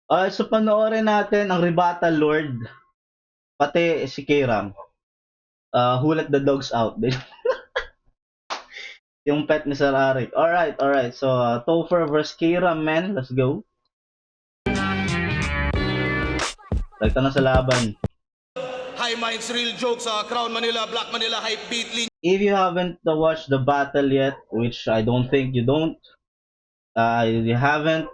So panoorin natin ang Rebata Lord, pati si Kiram. Who let the dogs out? Yung pet ni Sir Arik. Alright. So, Topher vs. Kiram, man. Let's go. Like na sa laban. High Minds Real Jokes sa Crown Manila, Black Manila, Hype Beat, Lin. If you haven't watched the battle yet, which I don't think you don't, you haven't,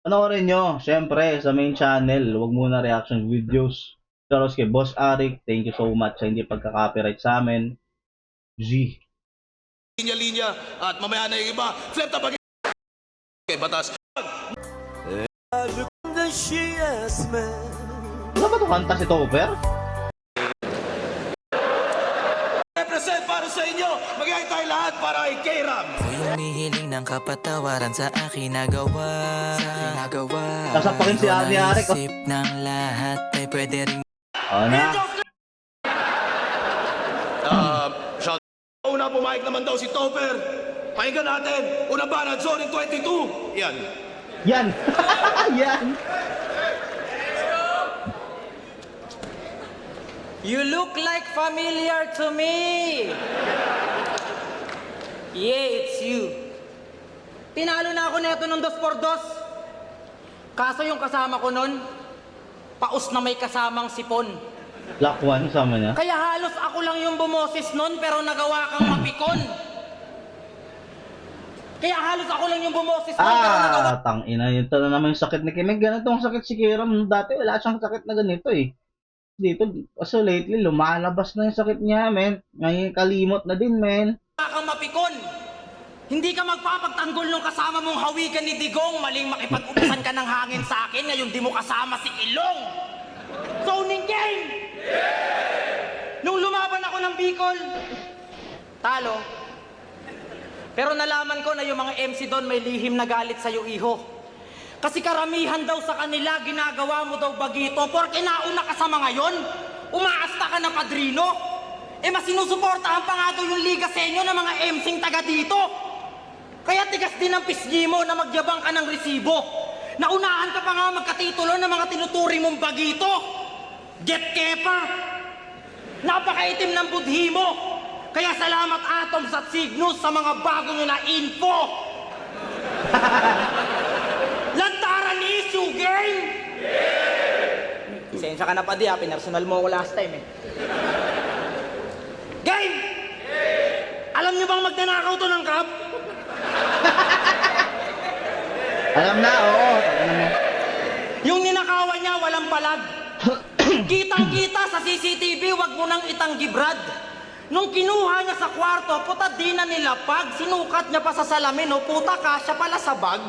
panoorin nyo, syempre, sa main channel. Huwag muna reaction videos. Pero kay Boss Arik, thank you so much sa hindi pagka-copyright sa amin. G. Linya-linya at mamaya na yung iba. Flip tabag kay Batas. Wala ba ito kanta si Topher? Represent para sa inyo. Magiging tayo lahat para kay Kiram. Ako'y humihiling ng kapatawaran sa aking nagawa. Sasapakin si Ani Arik. Isip ng lahat ay pwede rin. Na. Shout. Una pumayag naman daw si Topher. Pakinggan natin. Una banat, Zone 22. Yan. Yan. Yan. You look like familiar to me. Yeah, it's you. Tinalo na ako neto ng 2x2. Kaso yung kasama ko nun, paus na may kasamang sipon. Black One, sama niya. Kaya halos ako lang yung bumoses nun, pero nagawa kang mapikon. Kaya halos ako lang yung bumoses nun, pero nagawa... Tangina, yun na naman yung sakit ni Kim. May ganitong sakit si Kiram. Dati wala siyang sakit na ganito eh. Dito, so lately, lumalabas na yung sakit niya, men. Ngayon, kalimot na din, men. kang mapikon. Hindi ka magpapagtanggol nung kasama mong hawikan ni Digong. Maling makipag-ubusan ka ng hangin sa akin. Ngayon di mo kasama si Ilong. Zoning game! Nung lumaban ako ng Bicol, talo. Pero nalaman ko na yung mga MC doon may lihim na galit sa'yo, iho. Kasi karamihan daw sa kanila, ginagawa mo daw bagito. Porque nauna ka sa mga yon, umaasta ka na padrino. Mas sinusuportahan pa nga daw yung Liga Senyo ng mga MCing taga dito. Kaya tigas din ang pisngi mo na magyabang ka ng resibo. Naunahan ka pa nga magkatitulo ng mga tinuturi mong bagito. Get keeper! Napakaitim ng budhi mo. Kaya salamat Atoms at Cygnus sa mga bago nyo na info. Lantaran issue, game! Sensya ka na pa di ha, pinersonal mo ako last time eh. Game! Alam niyo bang magnanakaw to ng cup? Alam na, oo. Yung ninakawan niya, walang palag. Kitang-kita sa CCTV, wag mo nang itanggi, Brad. Nung kinuha niya sa kwarto, puta di na nilapag. Sinukat niya pa sa salamin, o puta kasya pala sa bag.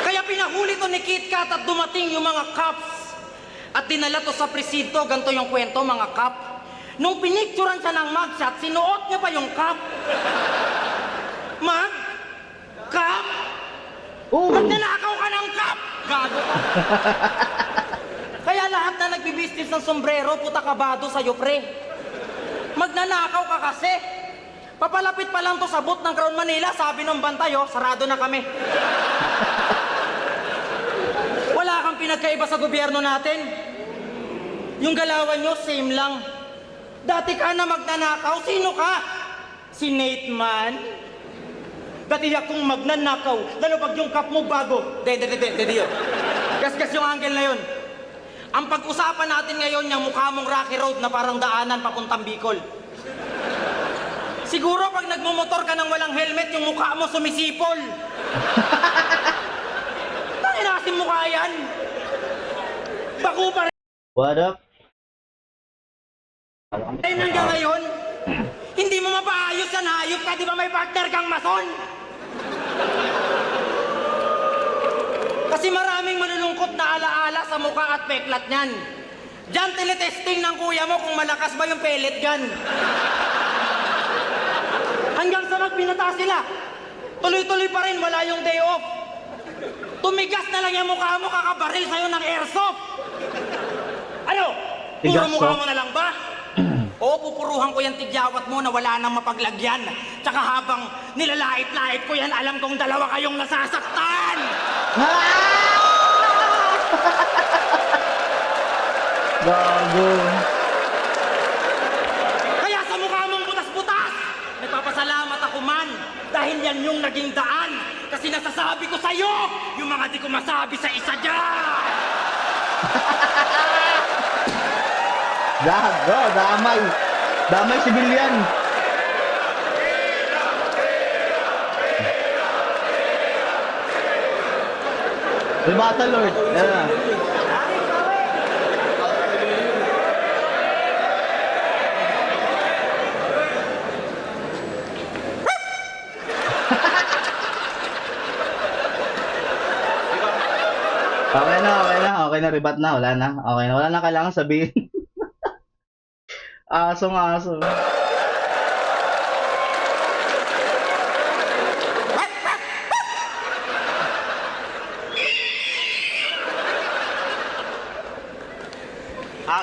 Kaya pinahuli to ni KitKat at dumating yung mga cops. At dinala to sa presinto, ganito yung kwento mga kap. Nung pinicturan siya ng mugshot, sinuot niya pa yung cup. Mag? Cup? Magnanakaw ka ng cup! Gago ka. Kaya lahat na nagbibusiness ng sombrero, puta kabado sa'yo, pre. Magnanakaw ka kasi. Papalapit pa lang to sa booth ng Crown Manila, sabi ng bantay, sarado na kami. Wala kang pinagkaiba sa gobyerno natin. Yung galawan nyo, same lang. Dati ka na magnanakaw, sino ka? Si Nate Man? Dati akong magnanakaw, lalo pag yung cup mo bago. De yun. Gas yung angle na yun. Ang pag-usapan natin ngayon, yung mukha mong Rocky Road na parang daanan papuntang Bicol. Siguro pag nagmumotor ka ng walang helmet, yung mukha mo sumisipol. Inasin mo kaya yan? Baku pa rin. What up? Hanggang ngayon, hindi mo mapaayos yan, hayop ka, di ba may partner kang mason? Kasi maraming malulungkot na alaala sa mukha at peklat niyan. Diyan tinitesting ng kuya mo kung malakas ba yung pellet gun. Hanggang sa magbinata sila, tuloy-tuloy pa rin, wala yung day off. Tumigas na lang yung mukha mo, kakabaril sa'yo ng airsoft. Ano? Puro mukha mo na lang ba? O Oo, pupuruhan ko yan tigyawat mo na wala nang mapaglagyan. Tsaka habang nilalait-lait ko yan, alam kong dalawa kayong nasasaktan! Gago. Kaya sa mukha mong butas-butas, nagpapasalamat ako man dahil yan yung naging daan. Kasi nasasabi ko sa'yo, yung mga di ko masabi sa isa dyan! Gago, damay. Damay civilian. May Battle Lord. Ayan na. Okay na, okay na. Okay na, rebat na. Wala na. Okay na. Wala na kailangan sabihin. Asong aso.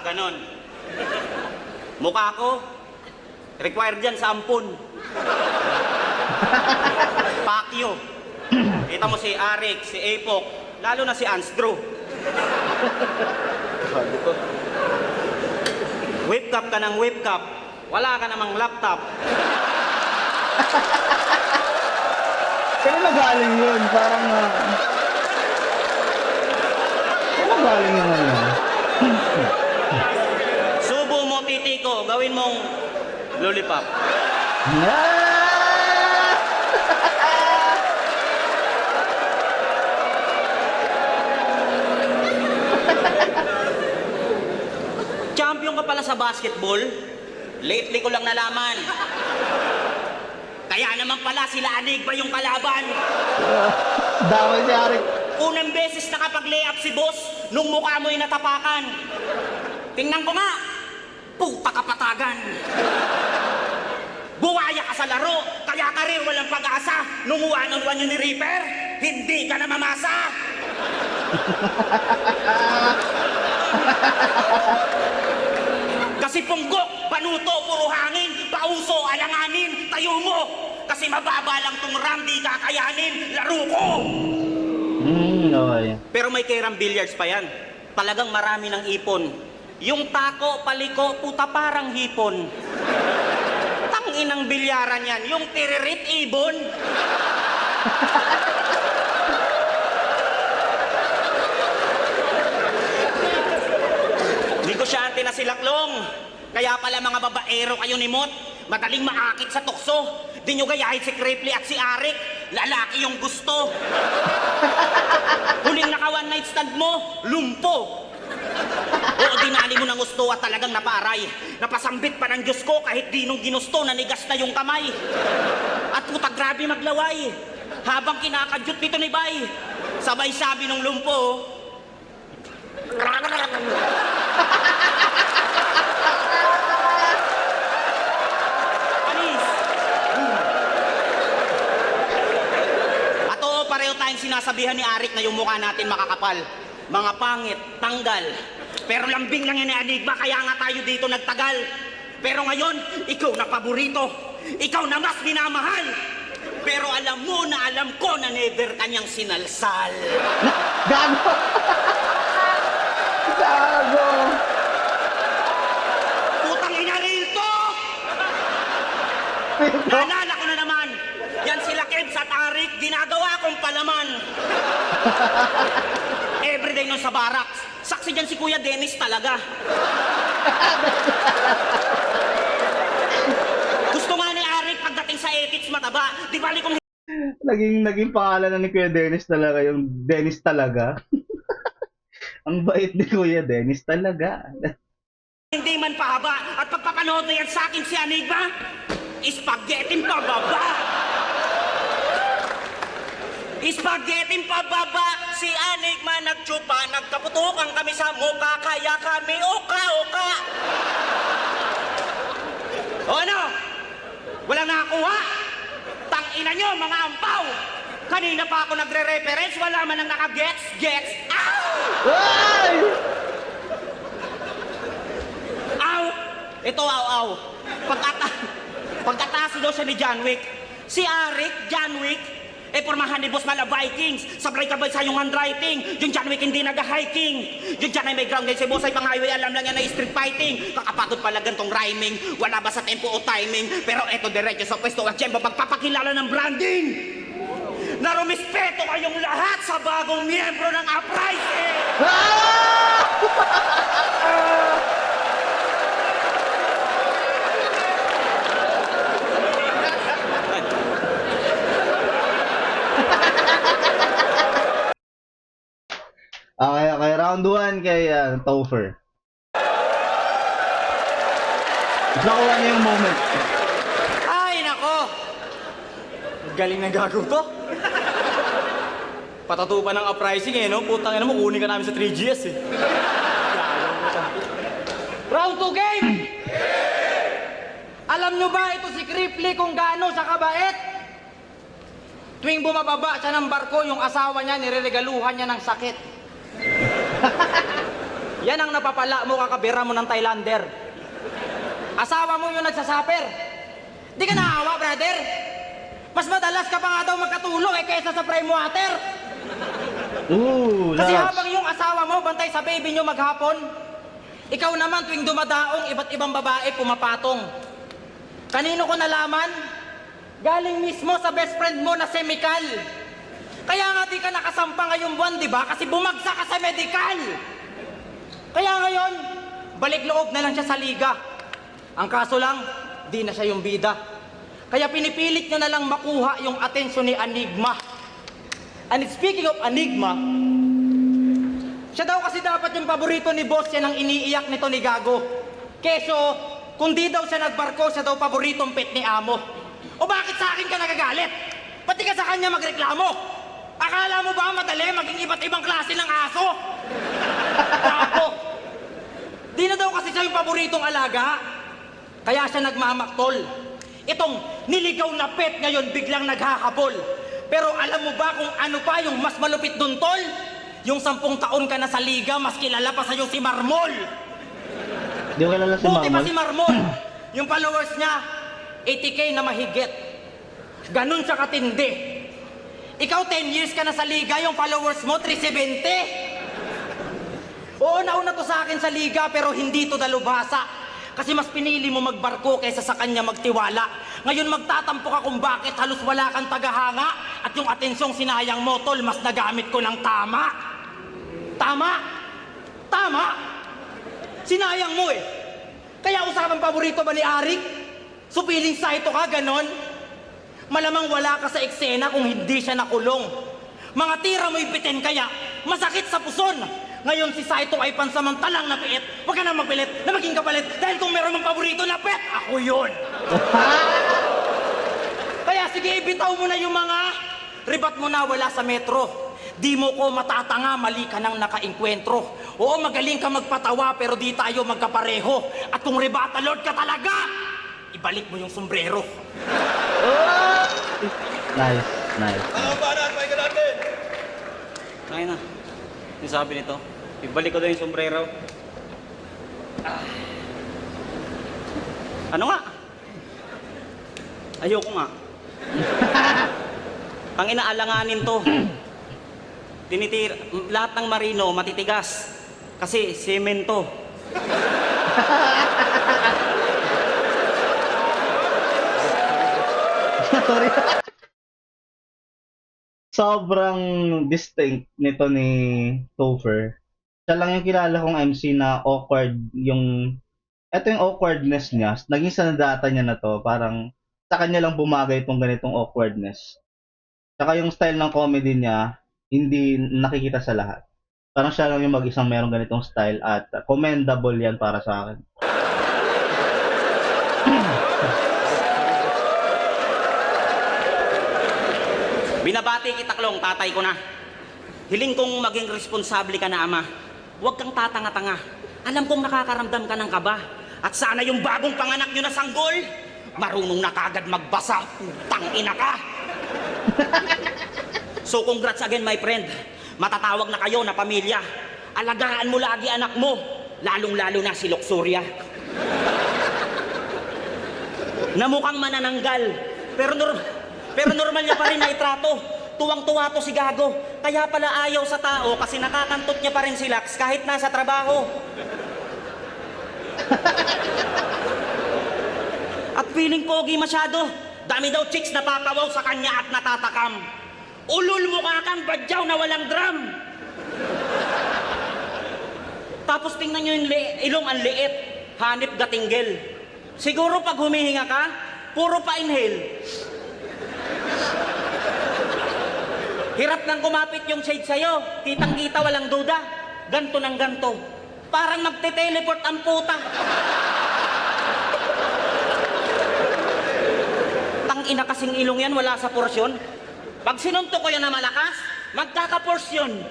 Ganon. Mukha ko, required dyan sa ampun. Pacquiao. Kita mo si Arik, si Apok, lalo na si Ansdro. Whip cup ka ng whip cup, wala ka namang laptop. Kaya nagaling yun? Parang kaya nagaling yun yun? Subo mo, titi ko, gawin mong lollipop. Champion ka pala sa basketball? Lately ko lang nalaman. Kaya naman pala sila Anigba yung kalaban. Damay si Arik. Unang beses nakapag-layup si boss nung mukha mo'y natapakan. Tingnan ko nga, puta kapatagan. Buwaya ka sa laro, kaya karir walang pag-asa. Nung one-on-one yun ni Reaper, hindi ka na mamasa. Kasi punggok, panuto, puro hangin, pauso, alanganin, tayo mo. Kasi mababa lang tong ram, di kakayanin, laro ko. Okay. Pero may Kairam Billiards pa yan. Talagang marami ng ipon. Yung tako, paliko, puta parang hipon. Tanginang bilyaran yan. Yung tiririt ibon. Negosyante na si Laklong. Kaya pala mga babaero kayo ni Mot, madaling maakit sa tukso. Di nyo gayahin si Cripley at si Arik. Lalaki yung gusto. Huling naka one night stand mo, lumpo. Oo, dinali mo ng gusto at talagang naparay. Napasambit pa ng Diyos ko kahit di nung ginusto, nanigas na yung kamay. At puta grabe maglaway. Habang kinakadyot nito ni Bay, sabay sabi ng lumpo, panis. At oo, pareho tayong sinasabihan ni Arik na yung mukha natin makakapal. Mga pangit, tanggal. Pero lambing lang yan ni Anigba, kaya nga tayo dito nagtagal. Pero ngayon, ikaw na paborito. Ikaw na mas minamahal. Pero alam mo na alam ko na never kanyang sinalsal. Gago! Gago! Putang ina rito! Naalala ko na naman, yan sila Kebs at Arik, ginagawa kong palaman. Everyday nun sa barracks, saksi dyan si Kuya Dennis talaga. Gusto nga ni Arik pagdating sa ethics mataba, di bali kung Naging pangalan na ni Kuya Dennis talaga, yung Dennis talaga. Ang bait ni Kuya Dennis talaga. hindi man pahaba at pagpapanood na yan sa akin si Anigba, spaghetti pababa. Spaghetti pababa, si Anigma nagtsupa, nagkaputukan kami sa mukha, kaya kami oka-oka. O ano? Walang nakakuha? Tangina nyo, mga ampaw! Kanina pa ako nagre-reference, wala man ang naka-gets. Ow! Ay! Ow! Ito, aw-aw. Pagkataas daw siya ni John Wick. Si Arik, John Wick, pormahan ni Boss Mala Vikings. Sablay-kabay sa yung handwriting. Yung John Wick hindi nag-hiking. Yung John ay may ground guys. Si Boss ay pang-highway, alam lang yan na street fighting. Kakapagod pala gantong rhyming. Wala ba sa tempo o timing? Pero eto diretso sa pwesto at siyempre pagpapakilala ng branding. Narumispeto kayong lahat sa bagong miyembro ng Uprising! Okay, round 1 kay Topher. Mas nakuha niya yung moment. Ay, nako! Galing na gago to. Patatupan ng uprising eh, no? Putang ina mo, kunin ka namin sa 3GS eh. Round 2 game! Alam nyo ba ito si Cripply kung gaano siya kabait? Tuwing bumababa siya ng barko, yung asawa niya, nireregaluhan niya ng sakit. Yan ang napapala mo kakabira mo ng Thailander. Asawa mo yung nagsasaper. Di ka naawa, brother? Mas madalas ka pa nga daw magkatulong kaysa sa prime water. Kasi Lars. habang yung asawa mo bantay sa baby nyo maghapon, ikaw naman tuwing dumadaong iba't ibang babae pumapatong. Kanino ko nalaman? Galing mismo sa best friend mo na si Mikal. Kaya nga di ka nakasampa ngayong buwan, di ba? Kasi bumagsak ka sa medical. Kaya ngayon, balik loob na lang siya sa liga. Ang kaso lang, di na siya yung bida. Kaya pinipilit niya na lang makuha yung atensyon ni Enigma. And speaking of Enigma, siya daw kasi dapat yung paborito ni boss, yan ang iniiyak nito ni Gago. Keso, kung di daw siya nagbarko, siya daw paboritong pet ni Amo. O bakit sa akin ka nagagalit? Pati ka sa kanya magreklamo. Akala mo ba madali maging iba't ibang klase ng aso? Gago. Di na daw kasi siya yung paboritong alaga. Kaya siya nagmamaktol. Itong niligaw na pet ngayon biglang naghahabol. Pero alam mo ba kung ano pa yung mas malupit dun, tol? Yung 10 taon ka na sa liga, mas kilala pa sa'yo si Marmol. Di ko kilala si Buti pa Marmol. si Marmol. Yung followers niya, 80K na mahigit. Ganun siya katindi. Ikaw 10 years ka na sa liga, yung followers mo 370. Oo, nauna to sa akin sa liga pero hindi to dalubhasa. Kasi mas pinili mo magbarko kaysa sa kanya magtiwala. Ngayon magtatampo ka kung bakit halos wala kang tagahanga at yung atensyong sinayang mo, tol, mas nagamit ko ng tama. Tama? Tama? Sinayang mo eh. Kaya usapang paborito ba ni Arik? Supiling saito ka, ganon? Malamang wala ka sa eksena kung hindi siya nakulong. Mga tira mo'y bitin kaya masakit sa puson. Ngayon si Saito ay pansamantalang napiit. Huwag ka na magpilit na maging kapalit dahil kung meron mong paborito na pet, ako yun. Kaya sige, ibitaw mo na yung mga ribat mo na wala sa metro. Di mo ko matatanga, mali ka nang nakainkwentro. Oo, magaling ka magpatawa pero di tayo magkapareho. At kung ribata lord ka talaga, ibalik mo yung sombrero. Nice, nice. Mga banat, pahinga natin! Ay na, yung sabi nito, ibalik ko daw yung sombrero. Ano nga? Ayoko nga. Ang inaalanganin to. Lahat ng marino matitigas. Kasi semento. Sorry. Sobrang distinct nito ni Topher. Siya lang yung kilala kong MC na awkward yung... Ito yung awkwardness niya. Naging sanadata niya na to. Parang sa kanya lang bumagay itong ganitong awkwardness. Saka yung style ng comedy niya, hindi nakikita sa lahat. Parang siya lang yung mag-isang merong ganitong style at commendable yan para sa akin. Binabati kita, Klong, tatay ko na. Hiling kong maging responsable ka na, ama. Huwag kang tatanga-tanga. Alam kong nakakaramdam ka ng kaba. At sana yung bagong panganak nyo na sanggol, marunong na kagad magbasa. Putang ina ka! So congrats again, my friend. Matatawag na kayo na pamilya. Alagaan mo lagi anak mo. Lalong-lalo na si Luxuria. na mukhang manananggal. Pero normal niya pa rin na itrato. Tuwang-tuwa to si Gago. Kaya pala ayaw sa tao kasi nakakantot niya pa rin si Lax kahit nasa trabaho. At feeling pogi masyado. Dami daw chicks na papawaw sa kanya at natatakam. Ulul mukha kang badyaw na walang drum. Tapos tingnan nyo yung ilong ang liit. Hanip gatinggel. Siguro pag humihinga ka, puro pa inhale. Hirap nang kumapit yung shade sa'yo. Kitang-kita walang duda. Ganto ng ganto. Parang magte-teleport ang puta. Tangina kasing ilong yan, wala sa porsyon. Pag sinuntok ko yan na malakas, magkakaporsyon.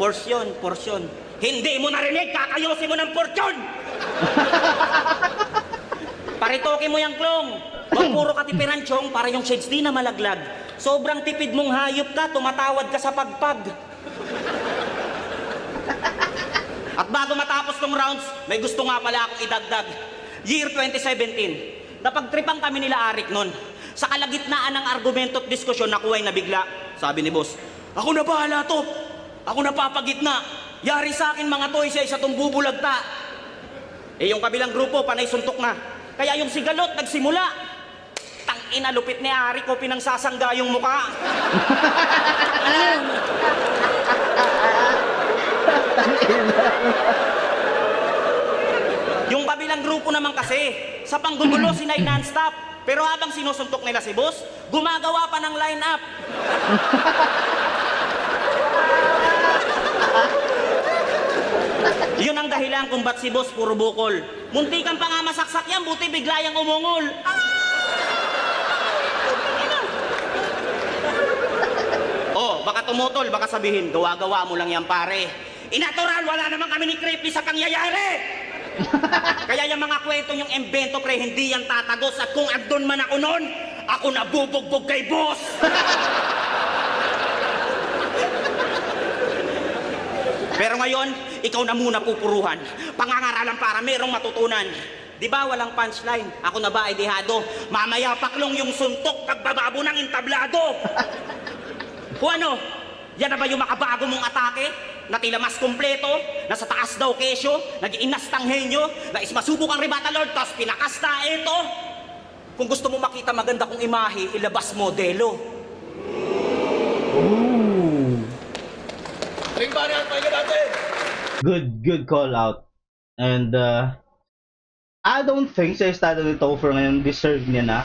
Porsyon. Hindi mo narinig, kakayosin mo ng porsyon! Paritoke mo yung klong. Huwag puro katipiran, chong, para yung shades di na malaglag. Sobrang tipid mong hayop ka, tumatawad ka sa pagpag. At bago matapos tong rounds, may gusto nga pala akong idagdag. Year 2017, napagtripan kami nila Arik nun. Sa kalagitnaan ng argumento at diskusyon, nakuhay na bigla. Sabi ni boss, ako na bahala to. Ako na papagitna. Yari sa akin mga toy sa itong bubulagta. Eh yung kabilang grupo, panay suntok na. Kaya yung sigalot, nagsimula. Tangina, lupit ni Arik ko, pinangsasangga yung muka. Yung kabilang grupo naman kasi, sa panggugulo sinay non-stop. Pero habang sinusuntok nila si boss, gumagawa pa ng line-up. Yun ang dahilan kung ba't si boss puro bukol. Muntikan pa nga masaksak yan, buti bigla yang umungol. Oh, baka tumutol, baka sabihin, gawa-gawa mo lang yan pare. Inatural, wala naman kami ni Creepy sa pangyayari. Kaya yung mga kwento yung embento pre, hindi yan tatagos. At kung andun man ako noon, ako nabubugbog kay boss. Pero ngayon, ikaw na muna pupuruhan. Pangangaralan para merong matutunan. Di ba walang punchline? Ako na ba ay dehado? Mamaya paklong yung suntok pagbababo ng entablado. Kung ano, yan na ba yung makabago mong atake? Na tila mas kumpleto, nasa taas daw kesyo, nag-iinas tanghenyo, nais masubok ang rebata lord, tas pinakasta ito. Kung gusto mo makita maganda kong imahe, ilabas modelo. Ooh. Aling variant, pakinggan natin! Good call out. And I don't think sa estado ni Topher ngayon deserve niya na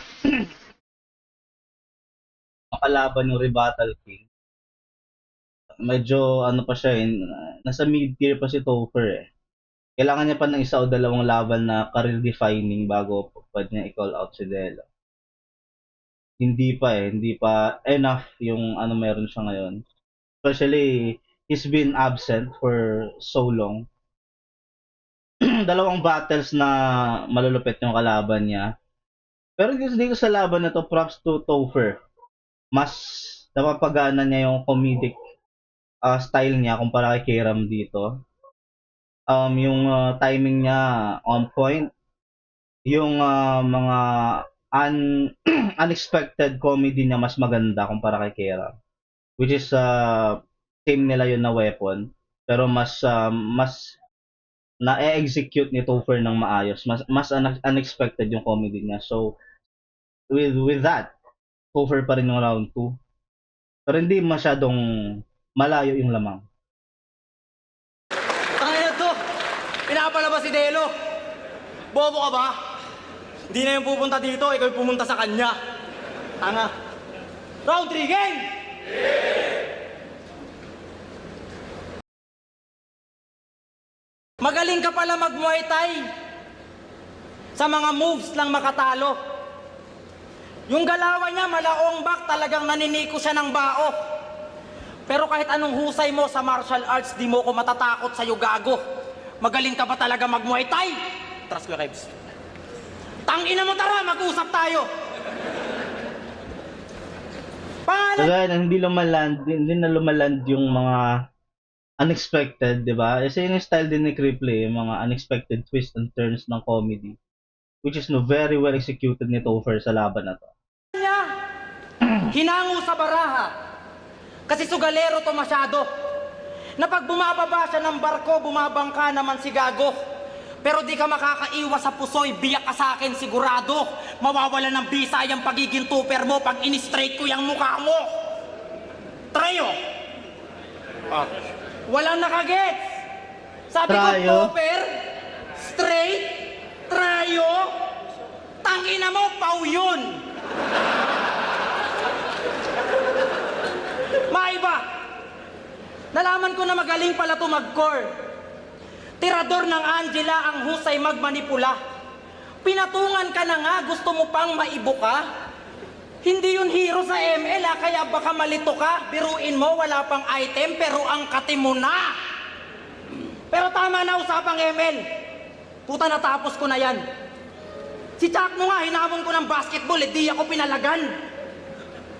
makalaban yung Rebuttal King. Medyo ano pa siya nasa mid-tier pa si Topher eh. Kailangan niya pa ng isa o dalawang laban na career defining bago pwede niya i-call out si Delo. Hindi pa enough yung ano meron siya ngayon. Especially he's been absent for so long. Dalawang battles na malulupit yung kalaban niya. Pero dito sa laban na to, props to Topher. Mas napapagana niya yung comedic style niya kumpara kay Kiram dito. Yung timing niya on point. Yung mga unexpected comedy niya mas maganda kumpara kay Kiram. Which is same nila yun na weapon. Pero mas na-execute ni Topher ng maayos. Mas unexpected yung comedy niya. So with that, Topher pa rin yung round 2. Pero hindi masyadong malayo yung lamang. Kaya to, pinapalabas si Delo. Bobo ka ba? Hindi na yung pupunta dito, ikaw yung pumunta sa kanya. Tanga. Round 3, game! Magaling ka pala mag-Muay Thai. Sa mga moves lang makatalo. Yung galawan niya, malaong back, talagang naniniko siya ng bao. Pero kahit anong husay mo sa martial arts, di mo ko matatakot sa'yo, gago. Magaling ka ba talaga mag-Muay Thai? Trust ko, Kebs. Tangina mo, tara, mag-usap tayo. Kaya hindi na lumaland yung mga unexpected, di ba? Kasi yung style din ni Cripply, yung mga unexpected twists and turns ng comedy. which is no very well executed ni Topher sa laban na to. Niya, hinango sa baraha. Kasi sugalero to masyado. Na pag bumababa siya ng barko, bumabangka naman si Gago. Pero di ka makakaiwas sa pusoy, biyak ka sa akin sigurado. Mawawala ng bisa yung pagiging Topher mo pag in-straight ko yung mukha mo. Trayo! Walang nakagets! Sabi ko, Trayo? Topher, straight, trayo, tangina mo, pau yun! Maiba! Nalaman ko na magaling pala to mag-core. Tirador ng Angela ang husay magmanipula. Pinatungan ka na nga, gusto mo pang maibuka? Hindi yun hero sa ML kaya baka malito ka. Biruin mo, wala pang item, pero ang kati mo na. Pero tama na usapang ML. Puta, natapos ko na yan. Si Chakno nga, hinamon ko ng basketball, di ako pinalagan.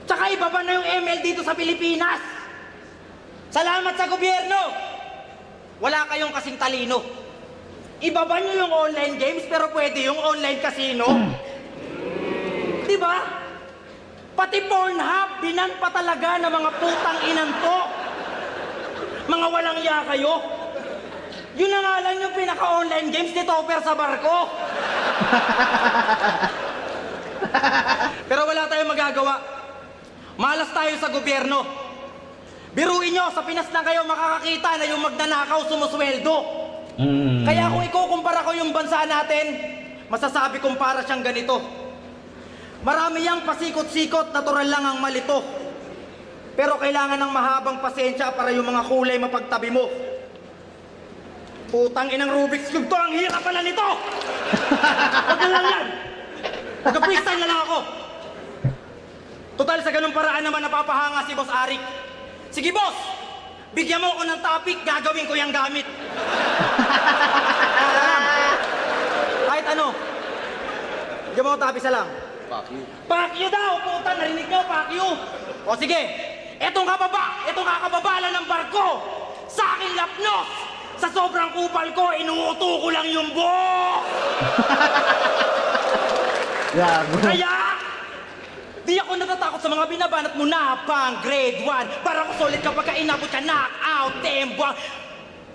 Tsaka ibaba na yung ML dito sa Pilipinas. Salamat sa gobyerno. Wala kayong kasing talino. Ibaba nyo yung online games, pero pwede yung online casino. Diba? Pati Pornhub, binan pa talaga ng mga putang inan to. Mga walang iya kayo. Yun na nga lang yung pinaka-online games ni Topher sa barko. Pero wala tayong magagawa. Malas tayo sa gobyerno. Biruin nyo, sa Pinas na kayo makakakita na yung magnanakaw sumusweldo. Kaya kung ikukumpara ko yung bansa natin, masasabi kong para siyang ganito. Marami yang pasikot-sikot, natural lang ang malito. Pero kailangan ng mahabang pasensya para yung mga kulay mapagtabi mo. Putang inang Rubik's Cube to, ang hirap pala nito! Huwag na lang yan! Magka-freestyle na lang ako! Total, sa ganung paraan naman napapahanga si Boss Arik. Sige boss, bigyan mo ako ng topic, gagawin ko yung gamit. Kahit ano. Bigyan mo ako topic sa lang. Fuck you. Fuck you daw, puta, narinig nyo, fuck you. O sige, etong kakababala ng barko. Sa akin lapnos, sa sobrang kupal ko, inuuto ko lang yung buhok. Gago. Kaya, di ako natatakot sa mga binabanat mo na pang grade 1. Para ko solid kapag inabot ka knockout, tembwang.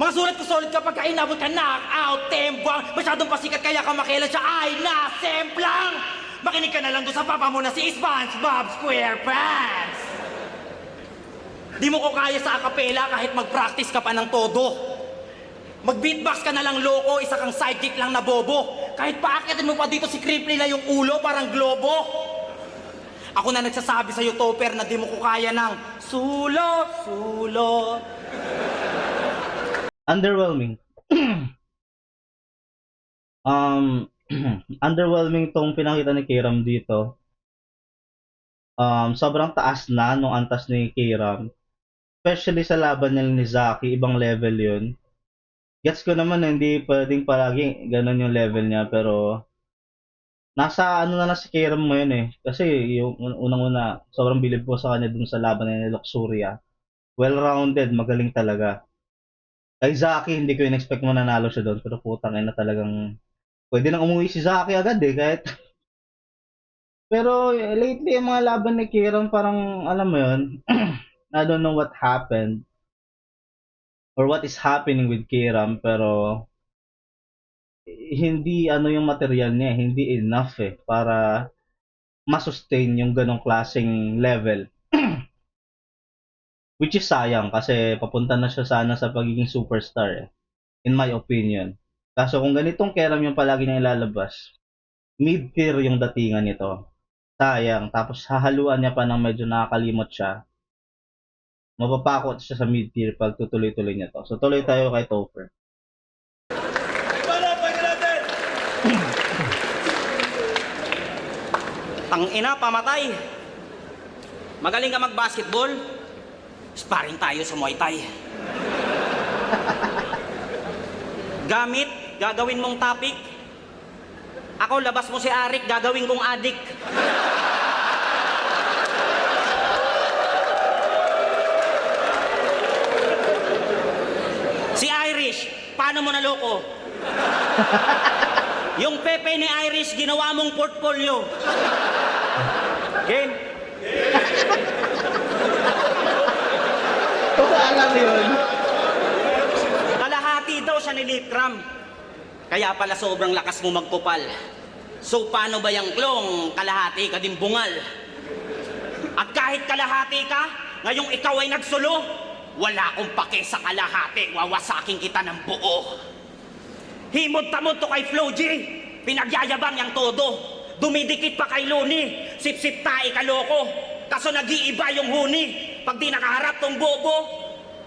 Mga sulat ko solid kapag inabot ka knockout, tembwang. Masyadong pasikat kaya ka makialam siya ay nasemplang. Makinig ka na lang doon sa papa mo na si SpongeBob SquarePants. Di mo ko kaya sa acapella kahit mag-practice ka pa ng todo. Mag-beatbox ka na lang loko, isa kang sidekick lang na bobo. Kahit paakitin mo pa dito si Cripply na yung ulo parang globo. Ako na nagsasabi sa'yo, Topher, na di mo ko kaya ng sulo. Underwhelming. Underwhelming tong pinakita ni Kiram dito. Sobrang taas na nung antas ni Kiram. Especially sa laban niya ni Zaki, ibang level yun. Gets ko naman na hindi pwedeng palagi ganun yung level niya, pero nasa ano na si Kiram mo yun eh. Kasi yung unang-una, sobrang bilib ko sa kanya dun sa laban ni Luxuria. Well-rounded, magaling talaga. Kay Zaki, hindi ko in-expect mo nanalo siya doon. Pero putang ina talagang pwede nang umuwi si Zaki agad eh. Kahit pero lately, yung mga laban ni Kiram parang, alam mo yun, I don't know what happened or what is happening with Kiram, pero hindi ano yung material niya, hindi enough eh para masustain yung ganong klaseng level. Which is sayang kasi papunta na siya sana sa pagiging superstar eh, in my opinion. Kaso kung ganitong Kiram yung palagi niya ilalabas, mid-tier yung datingan nito. Sayang. Tapos hahaluan niya pa ng medyo nakakalimot siya. Mapapakot siya sa mid-tier pag tutuloy-tuloy niya to. So tuloy tayo kay Topher. Tangina, pamatay. Magaling ka mag-basketball? Sparring tayo sa Muay Thai. Gamit, gagawin mong topic. Ako, labas mo si Arik, gagawin kong adik. Si Irish, paano mo naloko? Yung Pepe ni Irish, ginawa mong portfolio. Game. Kung alam yun. Kalahati daw siya ni Lip Cram. Kaya pala sobrang lakas mo magpupal. So paano ba yung klong? Kalahati ka din bungal. At kahit kalahati ka, ngayong ikaw ay nagsulo, wala akong pake sa kalahati, wawasakin kita ng buo. Himod-tamod to kay Flo G, pinagyayabang yang todo. Dumidikit pa kay Luni, sip-sip tae kaloko. Kaso nag-iiba yung huni, pag di nakaharap tong bobo,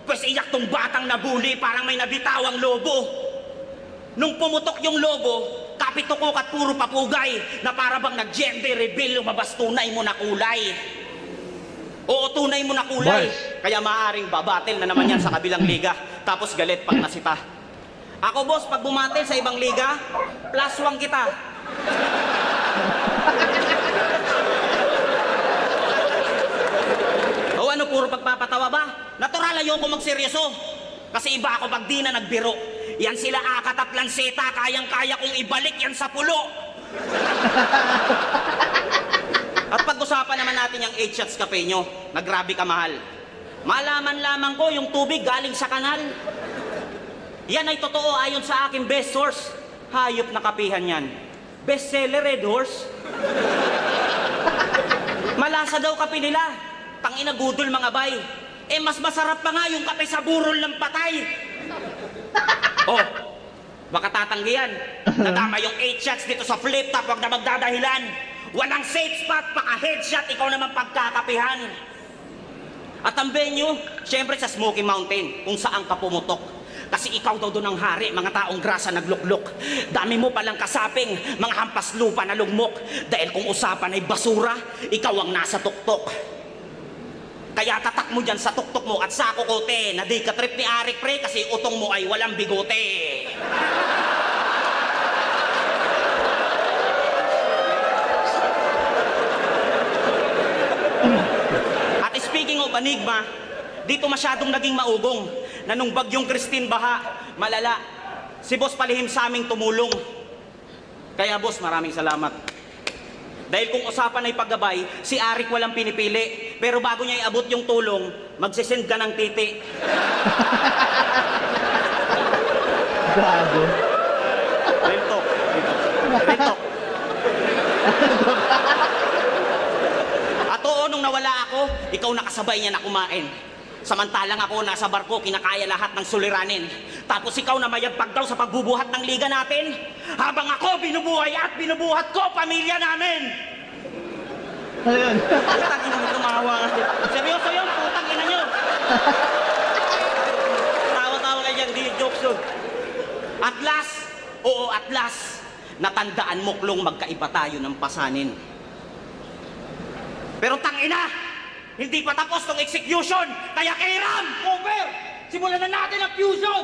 pues iyak tong batang nabuli, parang may nabitawang lobo. Nung pumutok yung logo, kapitukok at puro papugay, na para bang nag-gender reveal, lumabas tunay mo na kulay. Oo, tunay mo na kulay. Boys. Kaya maaaring babatil na naman yan sa kabilang liga. Tapos galit pag nasita. Ako boss, pag bumatil sa ibang liga, +1 kita. O ano, puro pagpapatawa ba? Natural ayoko magseryoso. Kasi iba ako pag di na nagbiro. Yan sila akat at lanseta, kayang-kaya kong ibalik yan sa pulo. At pag-usapan naman natin yung 8 shots kape nyo, na grabe ka mahal. Malaman lamang ko yung tubig galing sa kanal. Yan ay totoo ayon sa aking best source. Hayop na kapihan yan. Bestseller, Red Horse. Malasa daw kape nila. Tangina gudol mga bay. Eh mas masarap pa nga yung kape sa burol ng patay. Oh, baka tatanggihan. Nadama yung 8 shots dito sa flip top, wag na magdadahilan. Walang safe spot, paka headshot, ikaw naman pagkakapihan. At ang venue, syempre sa Smoky Mountain, kung saan ka pumutok. Kasi ikaw daw doon ang hari, mga taong grasa nagluklok. Dami mo palang kasaping, mga hampas lupa na lugmok. Dahil kung usapan ay basura, ikaw ang nasa tuktok. Kaya tatak mo dyan sa tuktok mo at sa kukote, na di ka trip ni Arik pre, kasi utong mo ay walang bigote. At speaking of enigma, dito masyadong naging maugong na nung bagyong Christine Baha, malala, si boss palihim sa aming tumulong. Kaya boss, maraming salamat. Dahil kung usapan ay paggabay, si Arik walang pinipili. Pero bago niya iabot yung tulong, magsisend ka ng titi. Gago. Real talk. Real talk. At oo, nung nawala ako, ikaw nakasabay niya na kumain. Samantalang ako nasa barko, kinakaya lahat ng suliranin. Tapos ikaw na mayagpag daw sa pagbubuhat ng liga natin. Habang ako binubuhay at binubuhat ko pamilya namin. Ano yun? Putang ina mo, tumawa nga. Seryoso yun, putang ina nyo. Tawa-tawa kayo dyan, di jokes yun. At last, oo at last, natandaan mo klong magkaiba tayo ng pasanin. Pero tangina, hindi pa tapos tong execution. Kaya kairam, over! Simulan na natin ang fusion!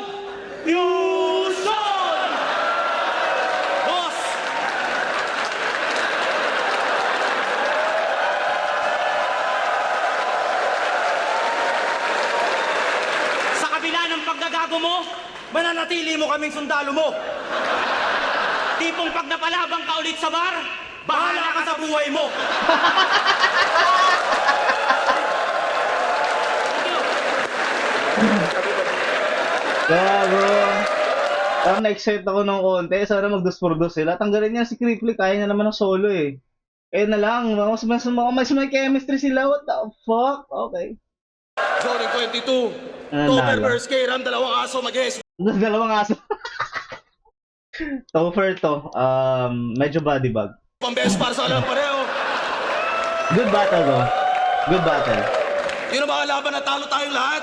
Fusion! Boss! Sa kabila ng paggagago mo, mananatili mo kaming sundalo mo. Tipong pag napalabang ka ulit sa bar, bahala ka sa buhay mo. Gago. Parang na-excite ako ng konti. Sana mag-dos-por-dos sila. Tanggalin niya si Cripply. Kaya niya naman ng solo eh. Eh na lang. Mas may chemistry sila. What the fuck? Okay. Zoning 22. Nanalo. Topper versus K-Ram, dalawang aso mag-guess. Dalawang aso. Topher to. Medyo body bag. Pang-best para sa kanilang pareho. Good battle though. Good battle. Yun ang mga laban na talo tayong lahat.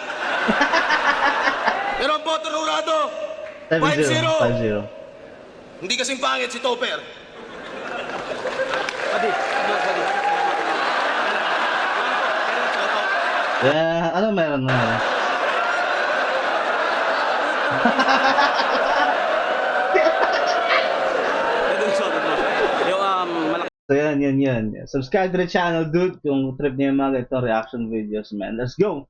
Pero ang boto ng Urado, 7-0. 5-0. Hindi kasing pangit si Topper. Yeah, ano meron na? So yan. Subscribe to the channel, dude, kung trip niyo yung mga ganitong reaction videos, man. Let's go!